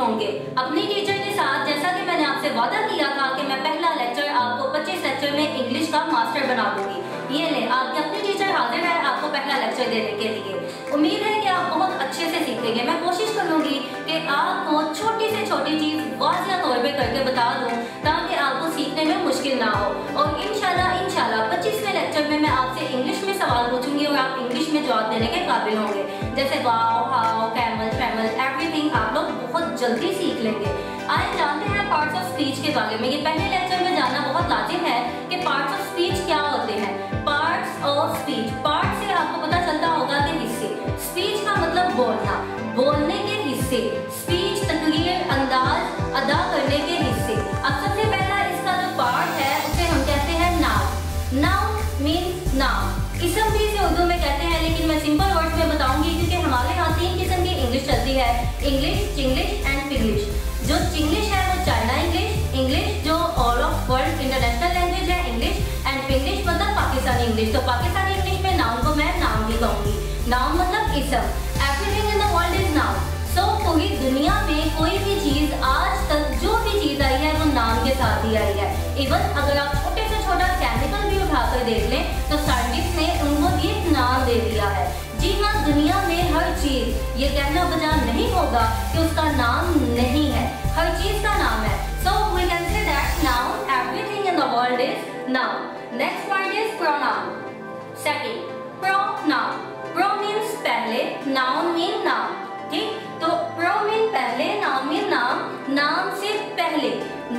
होंगे अपनी टीचर के साथ। जैसा कि मैंने आपसे वादा किया था कि मैं पहला लेक्चर आपको 25 लेक्चर में इंग्लिश का मास्टर बना दूंगी। ये ले आपकी अपनी टीचर हाजिर है आपको पहला लेक्चर देने के लिए। उम्मीद है कि आप बहुत अच्छे से सीखेंगे। मैं कोशिश करूंगी कि आपको छोटी से छोटी चीज वाज़िया तौर पे करके बता दूं ताकि आपको सीखने में मुश्किल ना हो। और इंशाल्लाह 25वें लेक्चर में मैं आपसे इंग्लिश में सवाल पूछूंगी और आप इंग्लिश में जवाब देने के काबिल होंगे। जैसे वाओ, हाउ, कैमल, फैमल, एवरीथिंग आप लोग बहुत जल्दी सीख लेंगे। आइए जानते हैं पार्ट्स ऑफ स्पीच के बारे में। ये पहले लेक्चर में जानना बहुत लाजिम है कि पार्ट्स ऑफ स्पीच क्या होते हैं। पार्ट्स ऑफ स्पीच, पार्ट से आपको पता चलता होगा कि हिस्से। स्पीच का मतलब बोलना, बोलने के हिस्से। स्पीच तकरीर, अंदाज अदा करने के हिस्से। अब सबसे पहला इसका जो पार्ट है उसे हम कहते हैं नाउन। Noun means noun. इसम भी इसे उर्दू में कहते हैं, लेकिन मैं सिंपल वर्ड्स में बताऊंगी क्योंकि हमारे यहाँ 3 किस्म की इंग्लिश चलती है, इंग्लिश, चिंग्लिश एंड पिंग्लिश। जो चिंग्लिश है वो चाइना इंग्लिश, इंग्लिश जो all of world international language है इंग्लिश, एंड पिंग्लिश मतलब पाकिस्तानी इंग्लिश। तो पाकिस्तानी इंग्लिश में नाउन को मैं नाउन ही कहूंगी। नाउन मतलब इसम। Everything in the world is noun. So पूरी दुनिया में कोई भी चीज आज तक जो भी चीज आई है वो नाम के साथ ही आई है। इवन अगर आप छोटे से छोटा केमिकल भी उठाकर देख लें तो साइंटिस्ट ने उनको एक नाम दे दिया है। जी हाँ, दुनिया में हर चीज, ये कहना बजा नहीं होगा कि उसका नाम नहीं है, हर चीज का नाम है। So we can say that noun, everything in the world is noun. Next point is pronoun. Second, pronoun. Pro means पहले, नाउन मीन नाम। ठीक, तो प्रो मीन पहले, नाउन मीन नाम। नाम से पहले,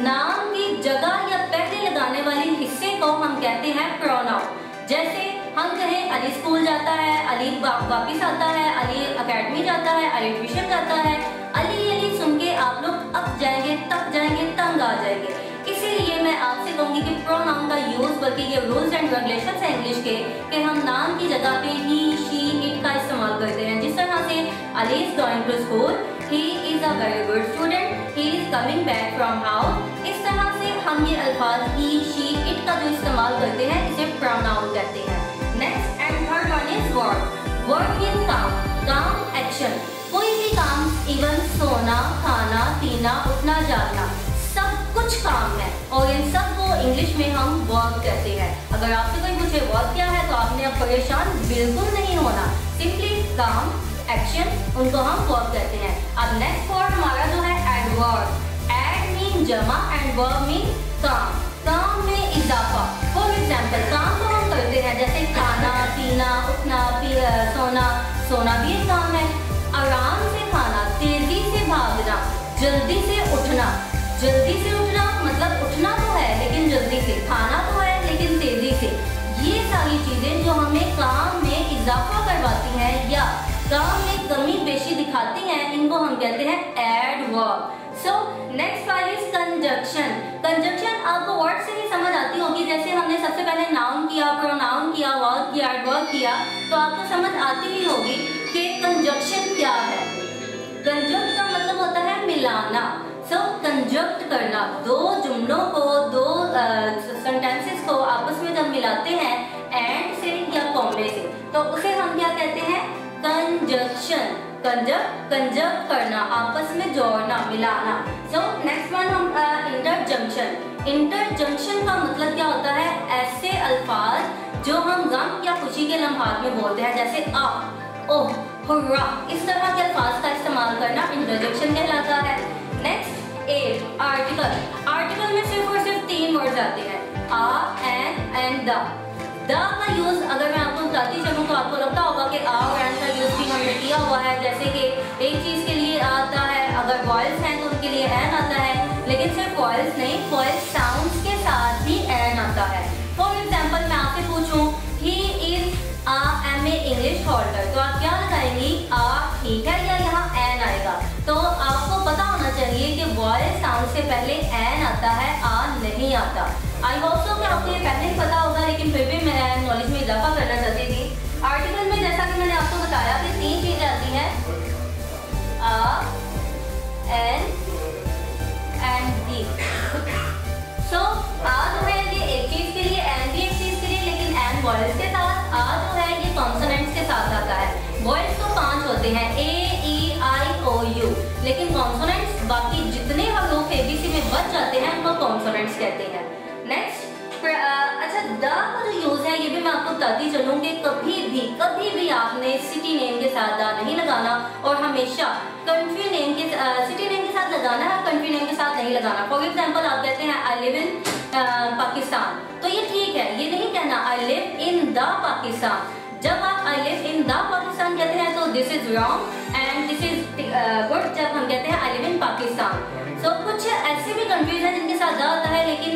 नाम की जगह या पहले लगाने वाले हिस्से को हम कहते हैं प्रोनाउन। जैसे हम कहें अली स्कूल जाता है, अली वापिस आता है, अली अकेडमी जाता है, अली ट्यूशन जाता है। अली अली सुन के आप लोग अक जाएंगे, तक जाएंगे, तंग आ जाएंगे। इसीलिए मैं आपसे कहूंगी कि प्रोनाउन का यूज, बल्कि ये रूल्स एंड रेगुलेशंस है इंग्लिश के कि हम नाम की जगह पे ही, शी, इट का इस्तेमाल करते हैं। जिस तरह से Ali is going to school, he is a very good student, he is coming back from house. इस तरह से हम ये अल्फाज ही, शी, इट का जो इस्तेमाल करते हैं इसे प्रोनाउन कहते हैं। Next and third one is verb. Verb means काम, काम एक्शन। कोई भी काम, इवन सोना, खाना, पीना, उठना, जागना, सब कुछ काम है और इन सब को इंग्लिश में हम वर्ब कहते हैं। अगर आपसे कोई पूछे वर्ब क्या है तो आपने अब परेशान बिल्कुल नहीं होना। सिंपली काम, एक्शन, उनको हम वर्ब कहते हैं। अब नेक्स्ट वर्ड हमारा जो है एडवर्ब। एड मीन जमा एंड वर्ब मीन काम, काम में इजाफा। फॉर एग्जाम्पल, काम तो हम करते हैं जैसे खाना, पीना, उठना, सोना। सोना भी एक काम है। आराम से खाना, तेजी से भागना, जल्दी से उठना। जल्दी से उठना मतलब उठना तो है लेकिन जल्दी से, खाना तो है लेकिन तेजी से। ये सारी चीजें जो हमें काम में इजाफा करवाती हैं या काम में कमी पेशी दिखाती हैं, इनको हम कहते हैं एडवर्ब। सो नेक्स्ट वाली इज कंजक्शन। कंजक्शन आपको वर्ड से ही समझ आती होगी। जैसे हमने सबसे पहले नाउन किया, प्रोनाउन किया, वर्ब किया, एडवर्ब किया, तो आपको समझ आती ही होगी कि कंजक्शन क्या है। कंजक्ट का मतलब होता है मिलाना। सो कंजक्ट करना, दो जुमलों को, दो सेंटेंसेस को आपस में जब मिलाते हैं एंड से या कॉमे से, तो उसे हम क्या कहते हैं? कंजक्शन। कंजक्ट करना, आपस में जोड़ना, मिलाना। सो नेक्स्ट वन हम इंटरजंक्शन। इंटरजंक्शन का मतलब क्या होता है? ऐसे अल्फाज जो हम गम या खुशी के लम्हात में बोलते हैं, जैसे आ, ओह, हुर्रा, इस तरह के अल्फाज का इस्तेमाल करना इंटरजंक्शन कहलाता है। Next article. आर्टिकल में सिर्फ और सिर्फ 3 वर्ड्स आते हैं, आ, एन, द। द का यूज अगर मैं आपको बताती चलूँ तो आपको लगता होगा कि आ और एन का यूज भी हमने किया हुआ है। जैसे कि एक चीज के लिए आता है, अगर वॉयल्स हैं तो उनके लिए एन आता है, लेकिन सिर्फ वॉयल्स नहीं, वॉयल साउंड्स के साथ भी एन आता है। फॉर एग्जाम्पल मैं आपसे पूछूं he is a M A English holder, तो आप क्या लगाएंगी? आ, ठीक है, या यहाँ एन आएगा। तो आपको पता होना चाहिए कि वॉयल साउंड से पहले एन आता है, आ नहीं आता। आई होप सो कि आपको ये पहले ही पता होगा, लेकिन फिर भी मैं नॉलेज में इजाफा करना चाहती थी। आर्टिकल में जैसा कि मैंने आपको बताया कि 3 चीजें आती हैं, आ, एन एंड दी। सो आ जो है ये एक चीज के लिए, एन भी एक चीज के लिए, लेकिन एन वॉयल्स के साथ, आ जो है ये कॉन्सोनेंट्स के साथ आता है। वॉयल्स तो 5 होते हैं, ए, ई, आई, ओ, यू, लेकिन कॉन्सोनेंट्स बाकी जितने हरूफ एबीसी में बच जाते हैं उनको कॉन्सोनेंट्स कहते हैं। नेक्स्ट, अच्छा द का जो यूज है ये भी मैं आपको बताती चलूँ कि कभी भी आपने सिटी नेम के साथ द नहीं लगाना और हमेशा कंट्री नेम के सिटी नेम के साथ लगाना है, कंट्री नेम के साथ नहीं लगाना। फॉर एग्जाम्पल आप कहते हैं आई लिव इन पाकिस्तान, तो ये ठीक है, ये नहीं कहना I live in the Pakistan. जब आप I live in the Pakistan कहते हैं तो this is wrong and this is good जब हम कहते हैं आई लिव इन पाकिस्तान। सो कुछ ऐसे भी कंट्रीज हैं जिनके साथ द आता है, लेकिन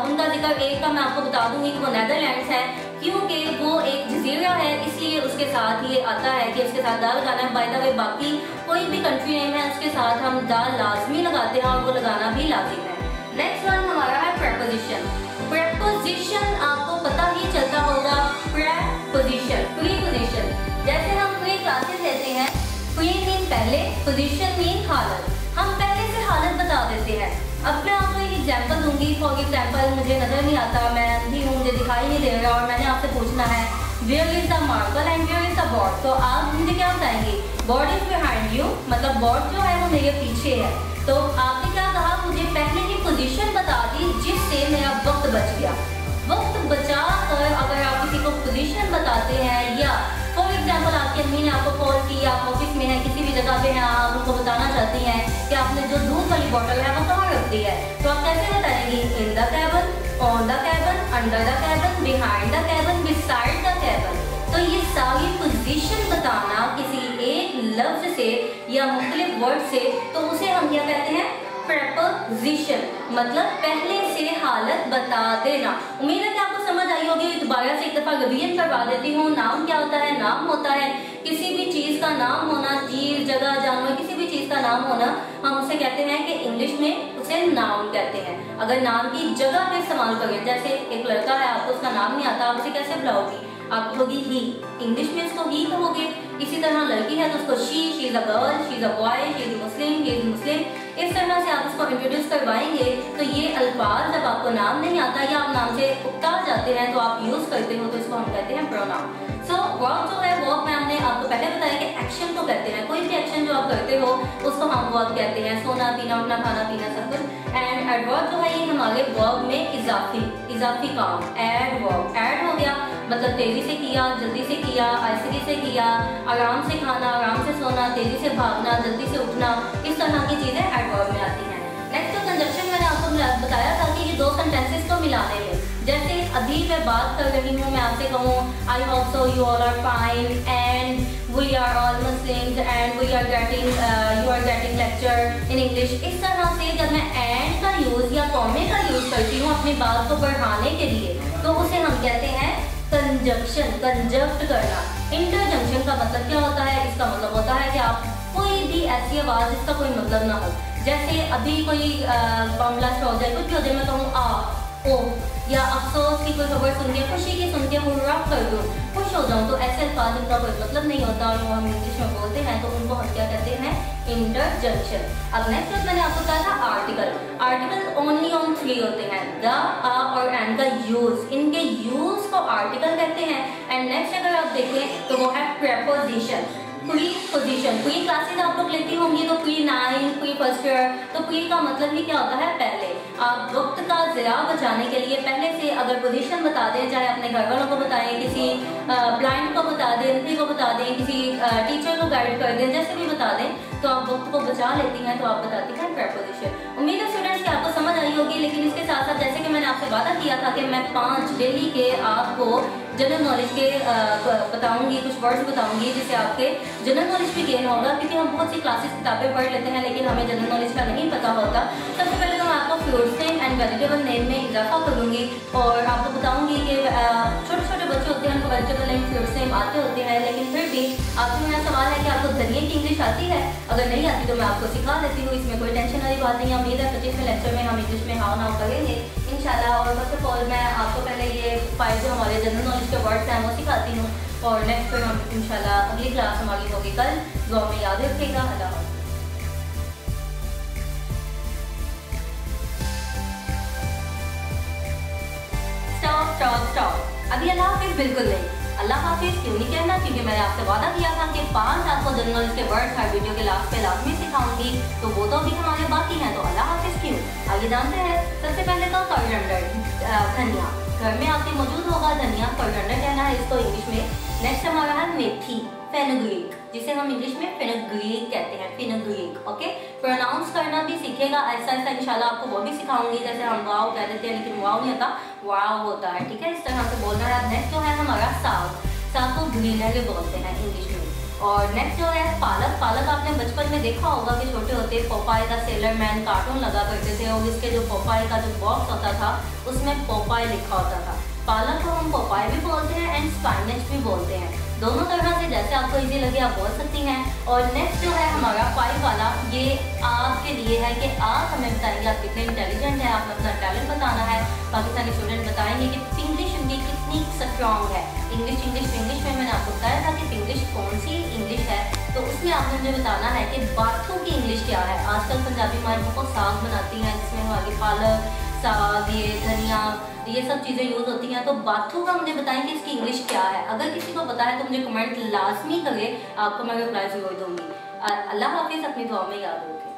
उनका जिक्र एक का मैं आपको बता दूंगी कि वो नेदरलैंड्स है, क्योंकि वो एक जजीरा है इसलिए उसके साथ ये आता है कि उसके साथ द लगाना है। बाय द वे बाकी कोई भी कंट्री नेम है उसके साथ हम द लाजमी लगाते हैं और वो लगाना भी लाजिम है। नेक्स्ट वन हमारा है प्रेपोजिशन। प्रेपोजिशन आपको पता ही चलता होगा, प्रेपोजिशन, प्रीपोजिशन। जैसे हम प्री क्लासेस लेते हैं, प्री मीन पहले, पोजिशन मीन हालत, हम पहले से हालत बता देते हैं। अब मैं आपको एक एग्जांपल दूंगी। फॉर एग्जांपल मुझे नजर नहीं आता, मैं अंधी हूँ, मुझे दिखाई नहीं दे रहा और मैंने आपसे पूछना है where is the marble and where is the board, तो आप मुझे क्या बताएंगे? बोर्ड इज बिहाइंड यू, मतलब बोर्ड जो है वो मेरे पीछे है। तो आपने क्या कहा? मुझे पहले की पोजीशन बता दी जिससे मेरा वक्त बच गया। वक्त बचा कर अगर आप किसी को पोजीशन बताते हैं, या फॉर एग्जाम्पल आपकी अम्मी ने आपको कॉल की, आप ऑफिस में हैं, किसी भी जगह पे हैं, आप उनको बताना चाहती हैं कि आपने जो दूध वाली बोतल है वो कहाँ रख दी है, तो आप कैसे बताएंगी? In the cabin, on the cabin, under the cabin, behind the cabin, beside the cabin. तो ये सारी पोजीशन बताना किसी एक लफ्ज से या मुख्तलिफ वर्ड से, तो उसे हम क्या कहते हैं? प्रेपोजिशन, मतलब पहले से हालत बता देना। उम्मीद है कि आपको समझ आई होगी। दोबारा से एक दफा रिवीजन करवा देती हूँ। नाम क्या होता है? नाम होता है किसी भी चीज का नाम होना, चीज, जगह, जानवर, किसी भी चीज का नाम होना, हम उसे कहते हैं कि इंग्लिश में उसे नाउन कहते हैं। अगर नाम की जगह पे इस्तेमाल करें, जैसे एक लड़का है, आपको उसका नाम नहीं आता, आप उसे कैसे बुलाओगी? आप कहोगी ही, इंग्लिश में इसको ही कहोगे। इसी तरह लड़की है तो उसको she is a girl, she is a boy, she is Muslim, he is Muslim. इस तरह से आप उसको इंट्रोड्यूस करवाएंगे तो ये अल्फाज जब आपको नाम नहीं आता या आप नाम से उकता जाते हैं तो आप यूज करते हो, तो इसको हम कहते हैं प्रोनाउन। सो वर्ब जो है, वर्ब में हमने आपको पहले बताया कि एक्शन को कहते हैं। कोई भी एक्शन जो आप करते हो उसको हम वर्ब कहते हैं, सोना, पीना, उठना, खाना, पीना, सब कुछ। एंड एडवर्ब जो है ये हमारे वर्ब में इजाफी काम, एडवर्ब, ऐड हो गया, मतलब तेजी से किया, जल्दी से किया, आहिस्ते से किया, आराम से खाना, आराम से सोना, तेजी से भागना, जल्दी से उठना, इस तरह की चीजें एडवर्ब में आती हैं। नेक्स्ट जो कंजक्शन मैंने आपको बताया था कि ये दो सेंटेंसेस को मिलाने में, जैसे अभी मैं बात कर रही हूँ, मैं आपसे कहूँ I hope so you all are fine and we are all Muslims and we are getting you are getting lecture in English. इस तरह से जब मैं एंड का यूज या कॉमे का यूज करती हूँ अपनी बात को बढ़ाने के लिए, तो उसे हम कहते हैं कंजक्शन, कंजक्ट करना। इंटरजंक्शन का मतलब क्या होता है? इसका मतलब होता है कि आप कोई भी ऐसी आवाज जिसका कोई मतलब ना हो, जैसे अभी कोई मामला हो जाए, कुछ भी हो जाए, मैं कहूँ आ, ओ, या अफसोस की कोई खबर सुन के, खुशी की सुन के हुर्रा कर दूँ, खुश हो जाऊँ, तो ऐसे अल्फाज जिनका कोई मतलब नहीं होता और वो हम इंग्लिश में बोलते हैं, तो उनको हम क्या कहते हैं? इंटरजंक्शन। अब नेक्स्ट मैंने आपको कहा था आर्टिकल। आर्टिकल ओनली ऑन 3 होते हैं, द, आ और एंड का यूज, इनके यूज को आर्टिकल कहते हैं। एंड नेक्स्ट अगर आप देखें तो वो है preposition, pre position. Pre classes आप लोग लेती होंगी तो प्री 9, प्री फर्स्ट ईयर, तो प्री का मतलब ही क्या होता है? पहले। आप वक्त का ज़िया बचाने के लिए पहले से अगर पोजीशन बता दें, चाहे अपने घर वालों को बताएं, किसी ब्लाइंड को बता दें, अंधी को बता दें, किसी टीचर को गाइड कर दें, जैसे भी बता दें, तो आप वक्त को बचा लेती हैं, तो आप बताती हैं प्रेपोजिशन। उम्मीद है स्टूडेंट्स कि आपको समझ आई होगी। लेकिन इसके साथ साथ जैसे कि मैंने आपसे वादा किया था कि मैं 5 डेली के आपको जनरल नॉलेज के बताऊंगी, कुछ वर्ड्स बताऊंगी जिससे आपके जनरल नॉलेज भी गेन होगा, क्योंकि हम बहुत सी क्लासेस किताबें पढ़ लेते हैं लेकिन हमें जनरल नॉलेज का नहीं पता होता। सबसे पहले तो मैं आपको fruits name and vegetable name में इजाफा करूंगी और आपको बताऊंगी कि छोटे छोटे बच्चे होते हैं उनको वेजिटेबल नेम, फ्रूट्स नेम आते होते हैं, लेकिन फिर भी आपसे मेरा सवाल है कि आपको धनिया की इंग्लिश आती है? अगर नहीं आती तो मैं आपको सिखा देती हूँ, इसमें कोई टेंशन वाली बात नहीं है। उम्मीद है 25वें लेक्चर में हम इंग्लिश में हाउ नाउ करेंगे इंशाल्लाह। और फर्स्ट ऑफ ऑल मैं आपको पहले ये 5 जो हमारे जनरल नॉलेज के वर्ड्स हैं वो सिखाती हूँ और नेक्स्ट फिर हम इंशाल्लाह अगली क्लास हमारी होगी कल। दुआ में याद रखिएगा। अल्लाह स्टॉप। अभी अल्लाह हाफिज़ बिल्कुल नहीं, अल्लाह हाफिज़ क्यों नहीं कहना, क्योंकि मैंने आपसे वादा किया था कि 5 आपको जनरल के वर्ड हर वीडियो के लास्ट पे लाजमी सिखाऊंगी, तो वो तो अभी हमारे बाकी हैं, तो अल्लाह हाफिज़ क्यों। आगे जानते हैं। सबसे पहले तो कोरिएंडर, धनिया। घर में आपके मौजूद होगा धनिया, कोरिएंडर कहना है इसको इंग्लिश में। नेक्स्ट हमारा है मेथी, फेनुग्रीक, जिसे हम इंग्लिश में फेनुग्रीक कहते हैं, फेनुग्रीक। ओके, प्रोनाउंस करना भी सीखेगा ऐसा ऐसा, इंशाल्लाह आपको वो भी सिखाऊंगी। जैसे हम वाव कह देते हैं लेकिन वाव नहीं होता, वाव होता है, ठीक है, इस तरह से बोलना है। नेक्स्ट जो है हमारा साग, साग को ग्रीनरी बोलते हैं इंग्लिश में। और नेक्स्ट जो है पालक, पालक आपने बचपन में देखा होगा कि छोटे होते पोपाई का सेलर मैन कार्टून लगा करते थे और इसके जो पोपाई का जो बॉक्स होता था उसमें पोपाई लिखा होता था। पालक को हम पोपाई भी बोलते हैं एंड स्पाइनच भी बोलते हैं, दोनों तरह से जैसे आपको इजी लगे आप बोल सकती हैं। और नेक्स्ट जो है हमारा 5 वाला, ये आपके लिए है कि आप हमें बताएंगे आप कितने इंटेलिजेंट हैं, आपने अपना टैलेंट बताना है। पाकिस्तानी स्टूडेंट बताएंगे कि पिंग्लिश उनकी कितनी स्ट्रॉन्ग है। इंग्लिश में मैंने आपको बताया था कि पिंग्लिश कौन सी इंग्लिश है, तो उसमें आपने मुझे बताना है कि बाथू की इंग्लिश क्या है। आजकल पंजाबी माएँ बहुत साग बनाती हैं जिसमें हमारी पालक, साग, ये धनिया, ये सब चीज़ें यूज़ होती हैं, तो बाथू का मुझे बताएं कि इसकी इंग्लिश क्या है। अगर किसी को पता है तो मुझे कमेंट लाजमी करें, आपको मैं रिप्लाई ज़रूर दूँगी। अल्लाह हाफिज़, अपनी दुआ में याद रखें।